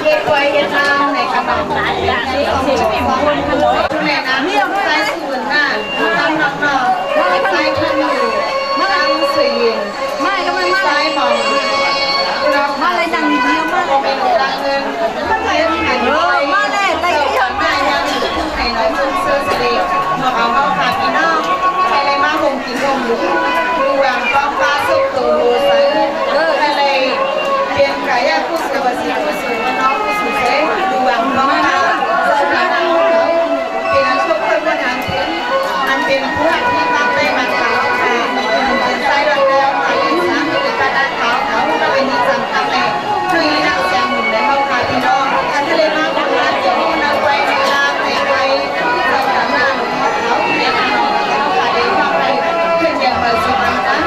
เรียกไว้ยันนางในกระบอกนี่ของชีวิตของคนขนมแม่น้ำเนี่ยใส่ส่วนหน้าตามนอกใส่ขึ้นอยู่ตามสีไม่ก็ไม่ใส่หมองเรามาเลยดังเดียวมากเป็นดังเงินมันเลยมีหันเลยมาเลยแต่ก็ยังไม่ยังไข่น้อยมันเสื้อสีหมอกเอาเข้าขาพี่น้องใครเลยมาหงกินนมดูแหวนกองฟ้าสุกตัวใส่ใครเลยเรียนไก่ยาผู้สวัสดิ์ผู้สูงน้องผู้สูงเซ่ดูแหวนกองฟ้าสถานะเป็นอันชุบคนวันนั้นอันเป็นผู้หักที่ตั้งได้มาขาวค่ะเป็นไส้รักแล้วค่ะยังสามเป็นกระดาษขาวก็เป็นนิสัยตั้งแต่คือนักแสดงหนุ่มในห้องค่ะพี่น้องอันทะเลมากกว่านั้นเดี๋ยวนักไว้ในลาในไว้เราสามารถเขาเรียนน้องค่ะเด็กเข้าไปขึ้นอย่างไรสิบวันนั้น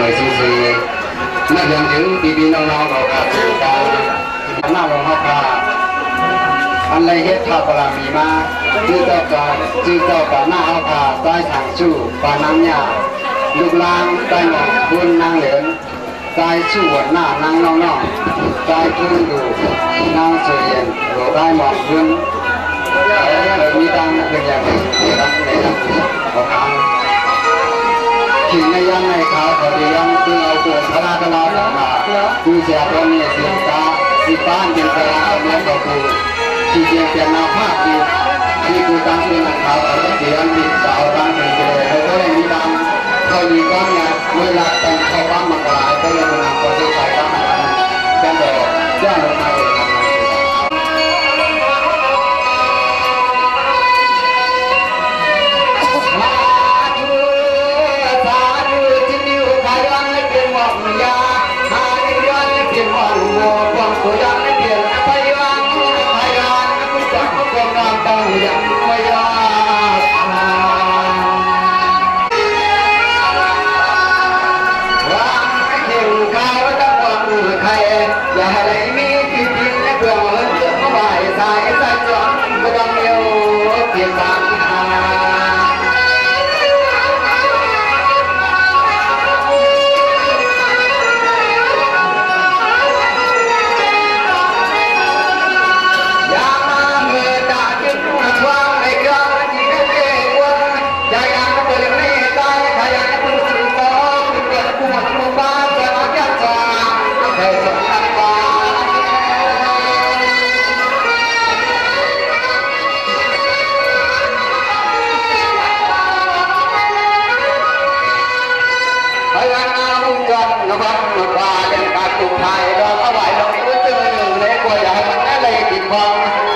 ยซื่อๆนั่นยังถึงพี่ๆน้องๆเราครับการหน้าลงเข้าพาอันไรเฮ็ดข้าวปลามีมาชื่อเจ้ากับหน้าเข้าพาใต้ทางชู้ปาน้ำยาลูกลางใต้หมอนคุณนางเหลืองใต้ชู้หน้านางน้องๆใต้คุณอยู่นางเฉียนหลวงใต้หมอนคุณมีตังเป็นอย่างนี้รักในทางของเขาถึงในยันในเขาพอดียังคือเอาตัวพระราชนาสังมาคือเสียตัวนี้สิตาสิบ้านเป็นสลาเมืองกับกูที่เพียงเพียงนาภาพดีที่กูตั้งเป็นนักข่าวเอาเสียงดิสาวตั้งเป็นเลยเขาก็เลยมีตังเขาดีก้อนเนี่ยเวลาแต่งเข้าบ้านมากลายก็เลยมันก็จะใส่ตั้งนั้นแค่เดียวย่างลงมาเลยครับ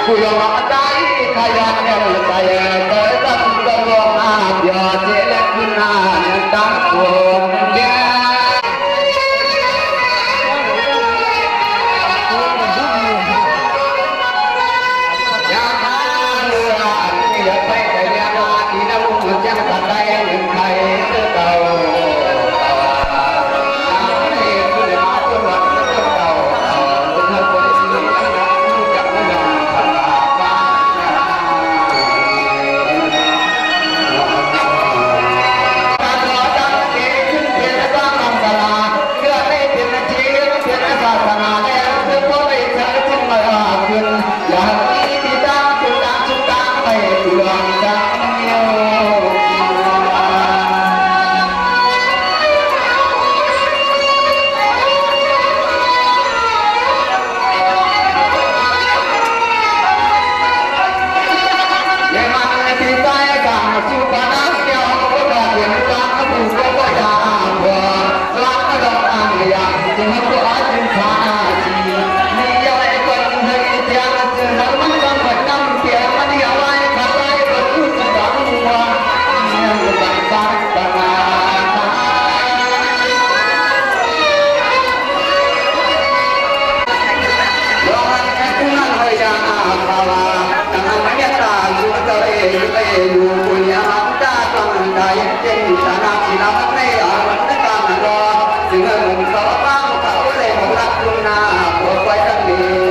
กูยอมรับใจขยันเนี่ยใจเกิดตั้งตัวรวมอาบยอดเจริญขึ้นหน้าตั้งตัวเดียยาหาเรือเยอะไปแต่ยานาที่น้ำมันจะตัดได้หนึ่งใครเก่าอยู่ปุญญาจ้าตั้งใจเจนชนะศิลาไม่อ่อนไม่ตามรอถึงเงินขอบ้างเขาเลยของรักคุณนาปวดไว้ตั้งดี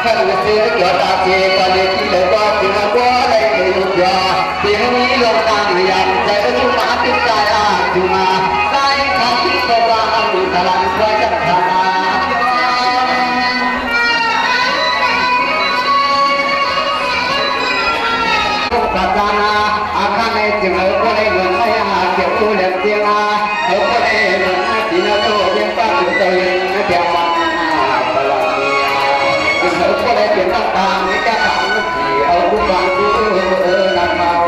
cần sẽ cho ta chê qua để khi lời qua thì nó qua đây để lục giờ tiếng nghĩ lòng tàng nhầm chạy đến chúng ta tiếp tay à chúng mà tay không có qua đủ ta làm qua chẳng thà Patana akan ejeng aku lagi saya hakim tu lihat dia aku lagi dina tu dia tak betul dia mana balania aku lagi tentang mereka tak mesti aku bantu nak mau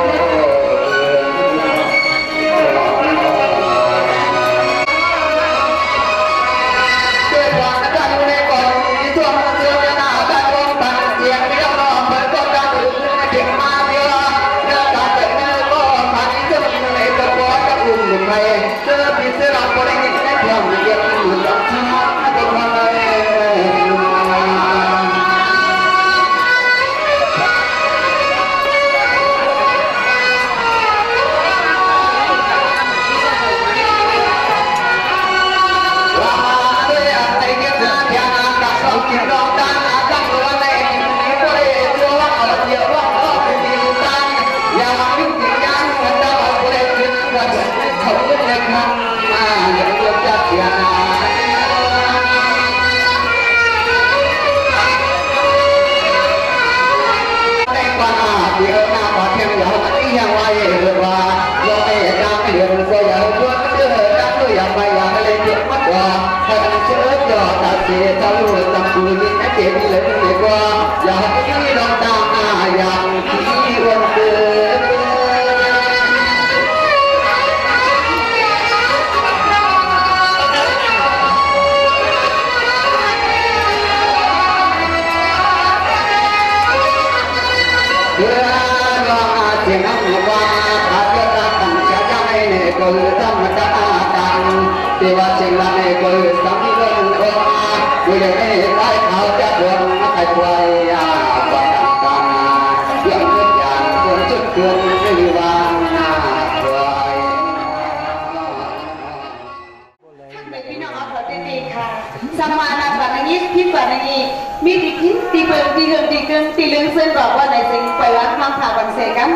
ตีเรื่องเส้นบอกว่าในสิ่งไปวัดมังผ่าบันเสกัน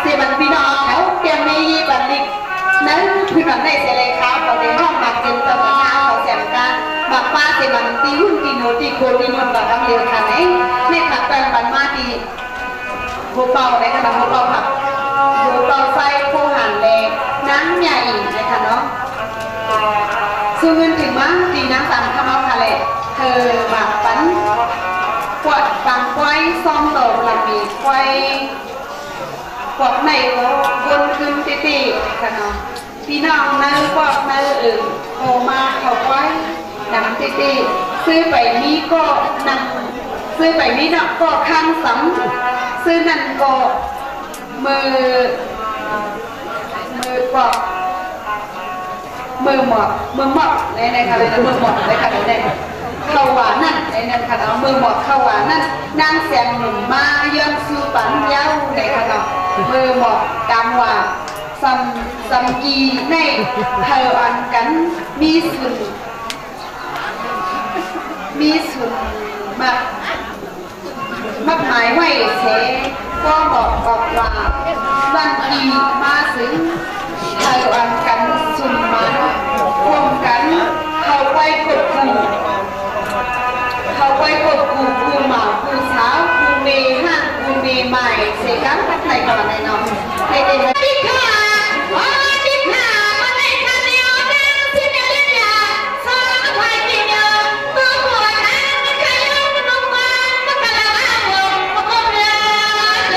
เสียมันพี่น้องเขาเตรียมมีบันลิกนั้นคือหนังในเสเลยเขาเขาในห้องหมักเต็มตัวเช้าเขาเสียงกันหมักป้าเสียมันตีหุ่นตีโนตีโคตีนวลแบบเรียวกันในขัดแปลงบันมาตีหัวเป่าในขนมหัวเป่าผักหัวเป่าไฟโคหันแรงน้ำใหญ่นะคะเนาะสู้เงินถึงมั้งตีน้ำตาลข้าวเมาทะเลเธอหมักปั้นกวดบางควายซ้อมโตหลังมีควายกวดในบนขึ้นตีค่ะเนาะพี่น้องเนื้อกวดเนื้ออื่นโอมาเขาควายนำตีซื้อไปนี้ก็นำซื้อไปนี้เนาะก็ข้างซ้ำซื้อนั่นก็มือกวดมือหมอกในค่ะเลยมือหมอกเลยค่ะเลยข้าวหวานนั่นในนั้นค่ะเอามือหมดข้าวหวานนั่นนางเสียงหนุ่มมาเยื่อสู้ปันเย้าในค่ะเนาะมือหมดกำว่าซัมกีในเธออันกันมีสุนมากหมายไว้เสก็บอกว่าวันกีมาถึงเธออันกันสุนมาร่วมกันเขาไว้กดกูเขาไว้กดกูหมากูเช้ากูเมย์ห้ากูเมย์ใหม่เสียกันทักไหนก่อนในน้องในเด็กติ๊กค่ะติ๊กค่ะมาในคาเดียวนะที่เดียวเดียวสองไว้เดียวตัวหัวทั้งใครยกมันลงมามันกระลาลงมันก็เรือจ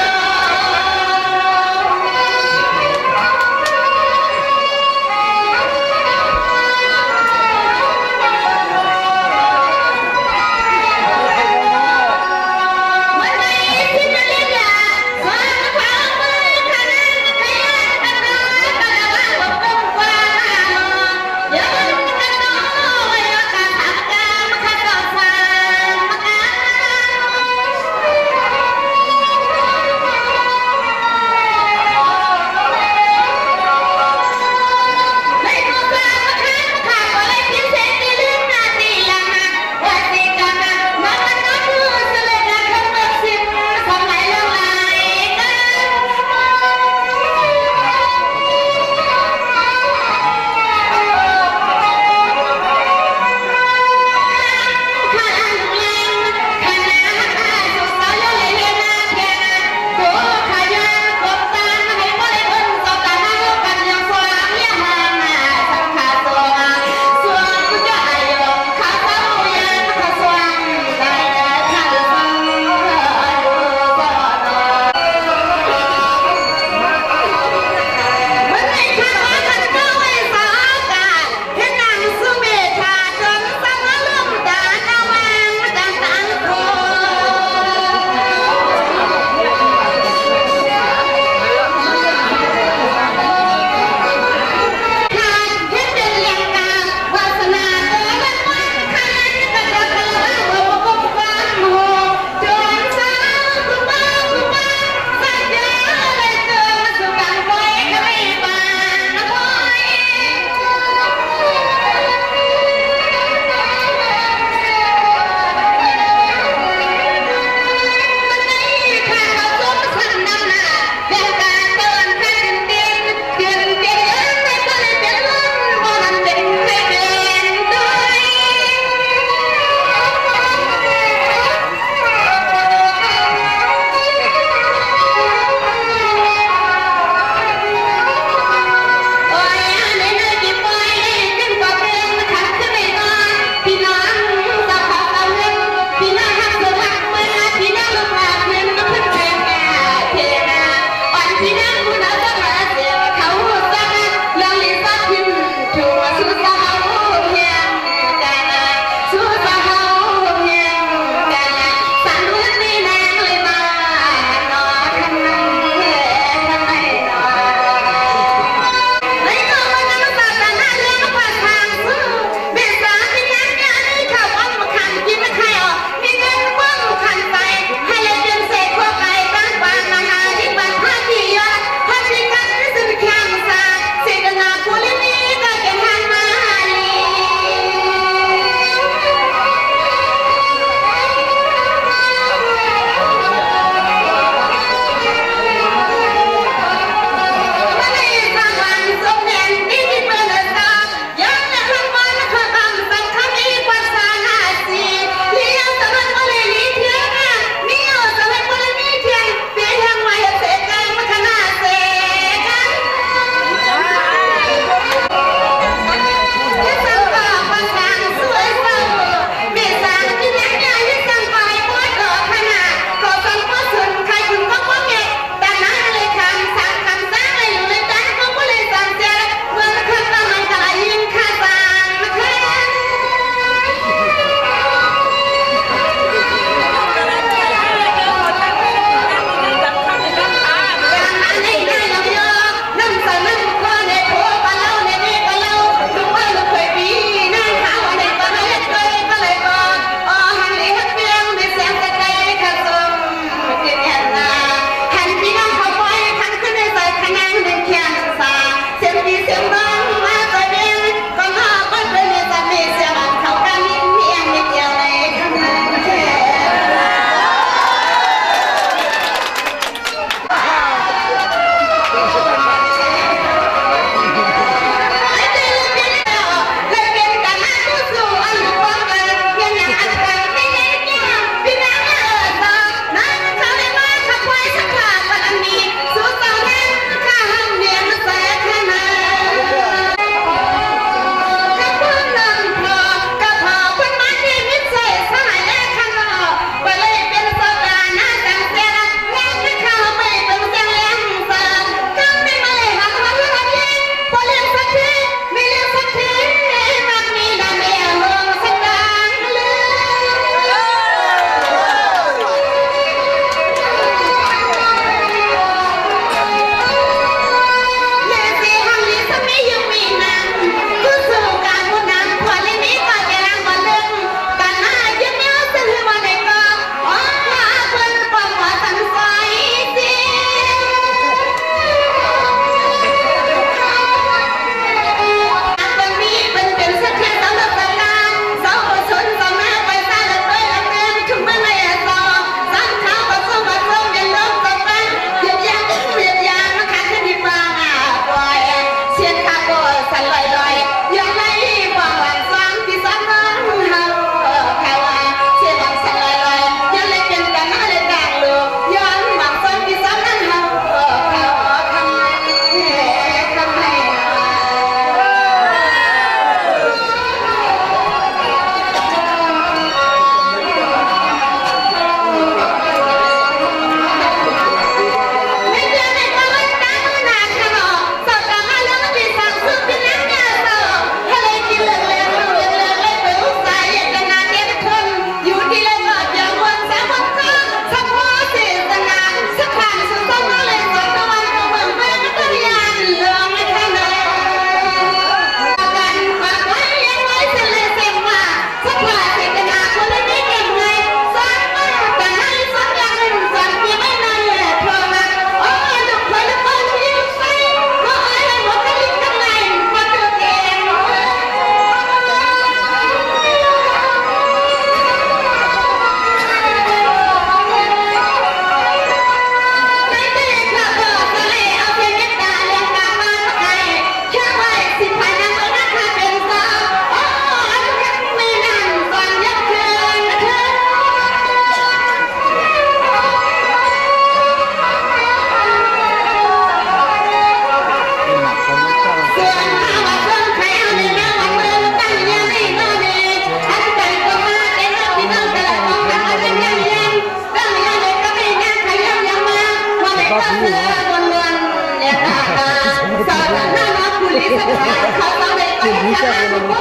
คุณรู้จักเลยนะ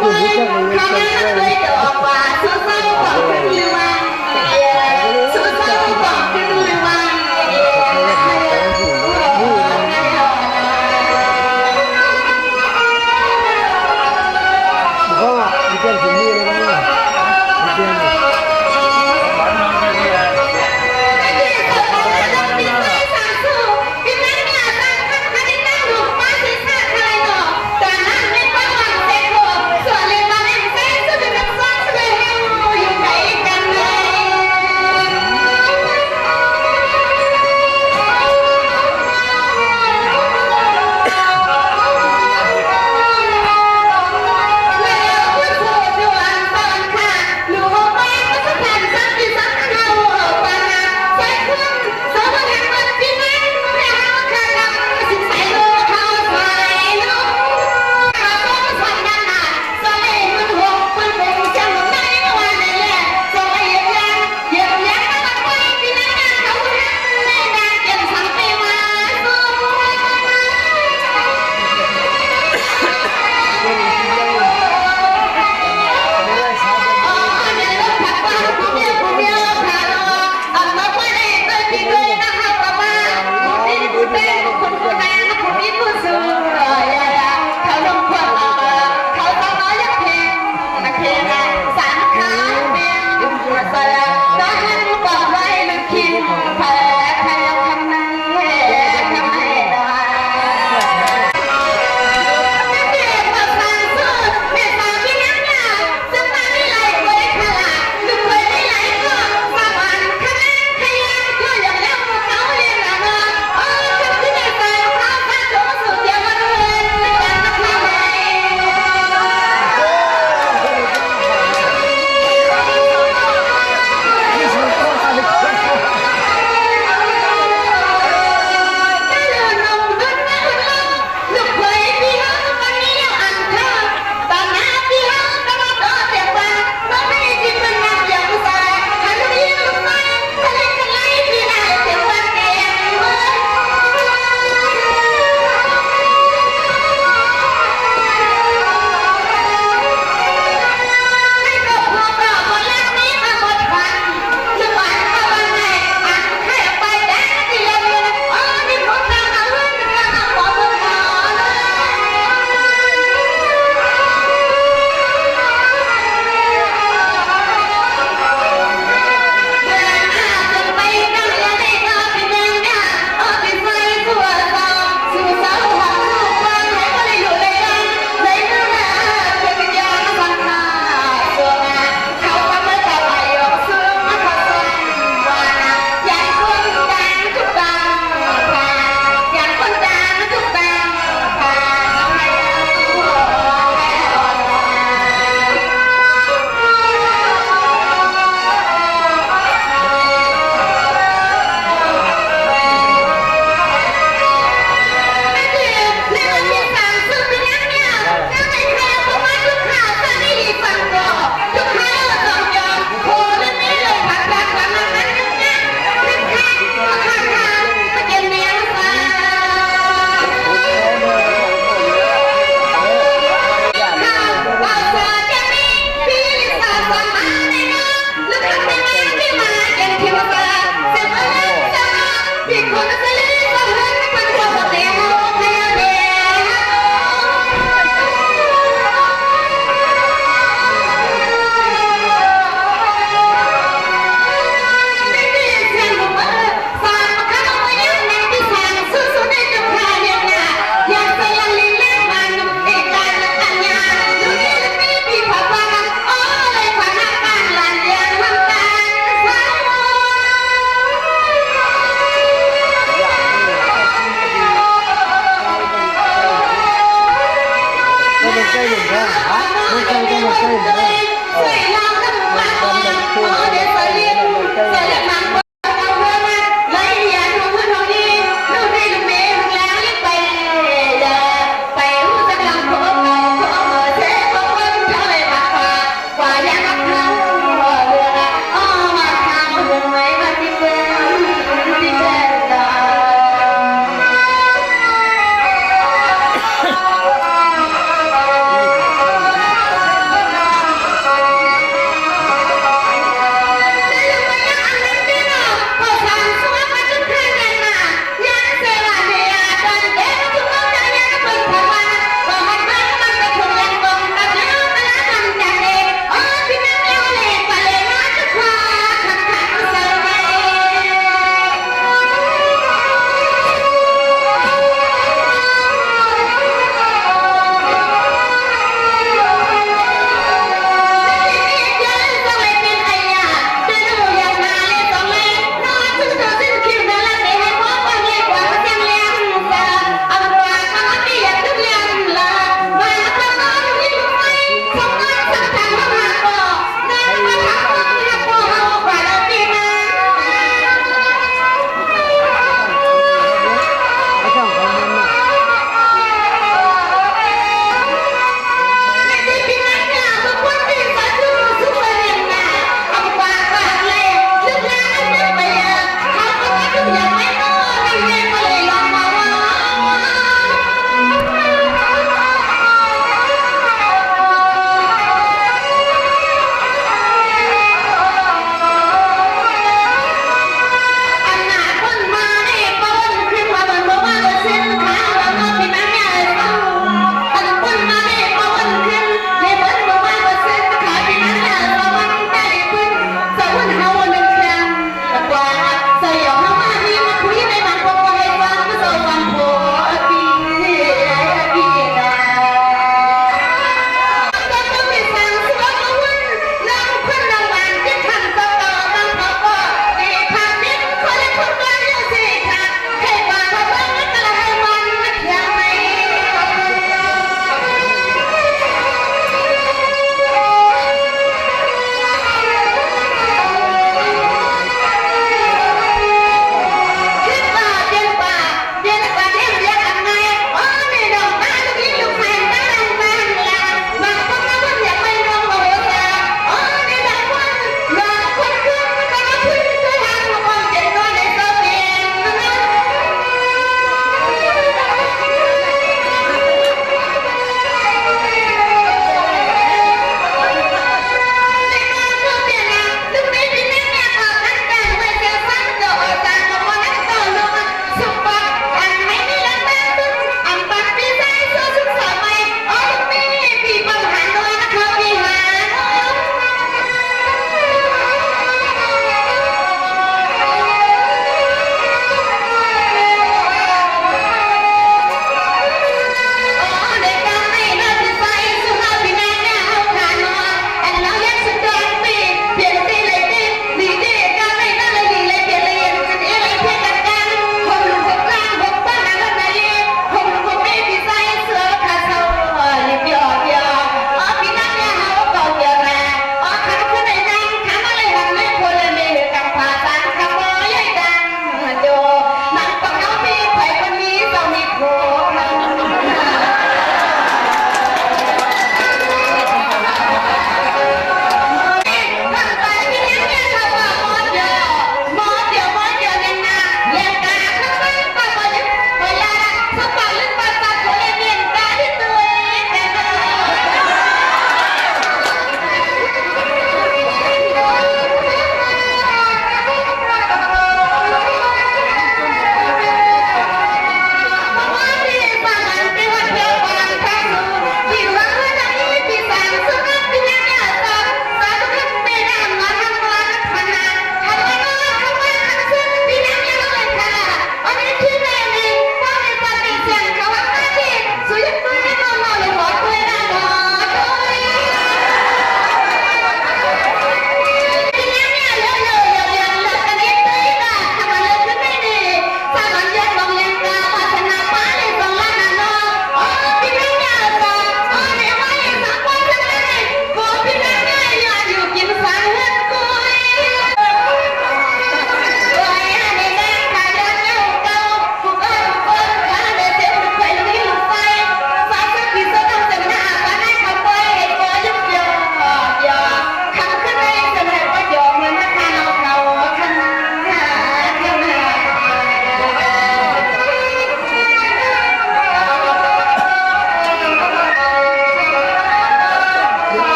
คุณรู้จักเลยนะ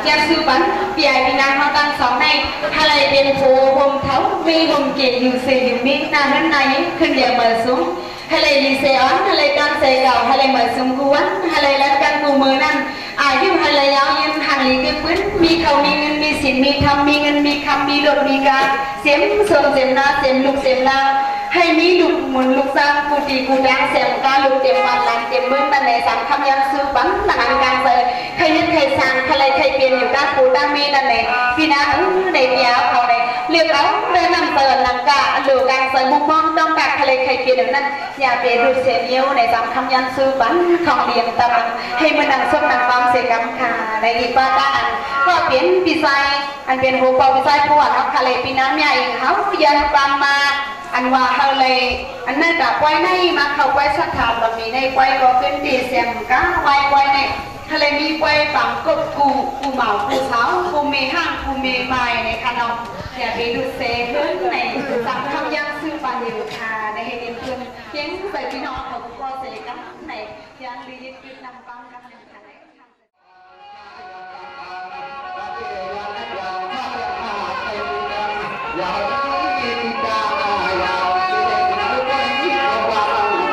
ยาสูบันปีไอปีนางเขาตั้งสองในอะไรเป็นโพหมเท้ามีหมเกี่ยอยู่สี่อยู่มีนานนั้นไหนขึ้นเดียวมาซุ้มอะไรลีเซียนอะไรตั้งเซเก่าอะไรมาซุ้มกวนอะไรแล้วกันกูมือนั่นอายุอะไรยาวยืนห่างลีกันพื้นมีเขามีเงินมีสินมีทำมีเงินมีคำมีรถมีการเสียมเสริมเสียมนาเสียมลูกเสียมลาให้มีลูกหมุนลูกสร้างกูตีกูดังเสียมกาลูกเต็มวันหลังเต็มเมืองนั่นแหละสามคำยังซื้อบังหนังการเจอใครยึดใครสั่งใครใครเปลี่ยนอยู่ด้านกูด้านมีนั่นแหละพี่นาในเดียวเขาเลยเรียกเอาเรื่องนำเตือนหลังกาหรือการเสริมมุมมองต้องการใครใครเปลี่ยนนั้นอย่าเปลี่ยนดูเสียเนี้ยวในสามคำยังซื้อบังของเรียนตามให้มันนั่งส้มนั่งฟังเสียงกำขาในอีป้าด้านก็เปลี่ยนปีไซอันเป็นหัวเป่าปีไซพวกเขาทะเลปีน้ำใหญ่เขายันปามมาอันว่าเขาเลยอันนั้นกับไว้ในมาเขาไว้สถานแบบนี้ในไว้ก็เป็นดีเสียงก้าไว้ในทะเลมีไว้ฝังกบกูเหมากูเช้ากูมีห้างกูมีไม้ในขนมอย่าไปดูเซ่เพื่อนในสังคำยังซื้อปันอยู่ค่ะในเห็นเพื่อนเพียงใส่พี่น้องเขาก็เสกกันในยังรียึดยึดนำปังกันในค่ะHãy subscribe cho kênh Ghiền Mì Gõ để không bỏ lỡ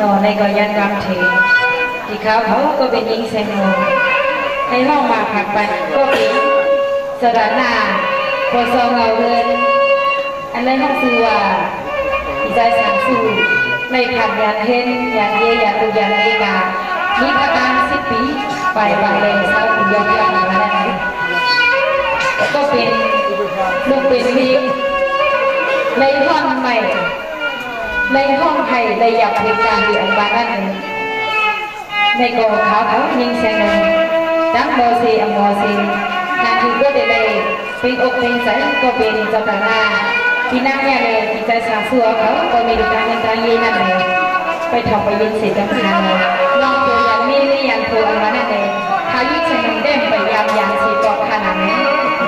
ก็ในก็ยันรำเทที่เขาก็เป็นยิงเซนโนในห้องมาผักปันก็เป็นสระนาพอซองเอาเงินอันในห้องซื้อว่าที่ใจสามสู่ในผักยานเห็นยานเย่ยานตุยานเอกามีประการ10 ปีไปวันเลยเศร้าปียอดยอดมาแล้วก็เป็นลูกเป็นพีในห้องใหม่ในห้องไทยในอยากเป็นการอยู่อันบ้านนั่นเองในกองเขายิงเซนจังโมซีอโมซีนาทีก็ได้เลยเป็นอกเป็นใจก็เป็นเจ้าตาหน้าที่นั่งเนี่ยเลยที่ใจสาวสัวเขาก็มีการเงินการเงินนั่นเลยไปถอดไปยินเสร็จกันทางน้องตัวยันมีนี่ยันตัวอันบ้านนั่นเองเขายิ่งเซนเด้มไปยามยางสีกอดขนาดนี้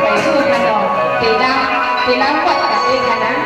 ไปสู้ขนมตีน้ำวัดกับเองขนาด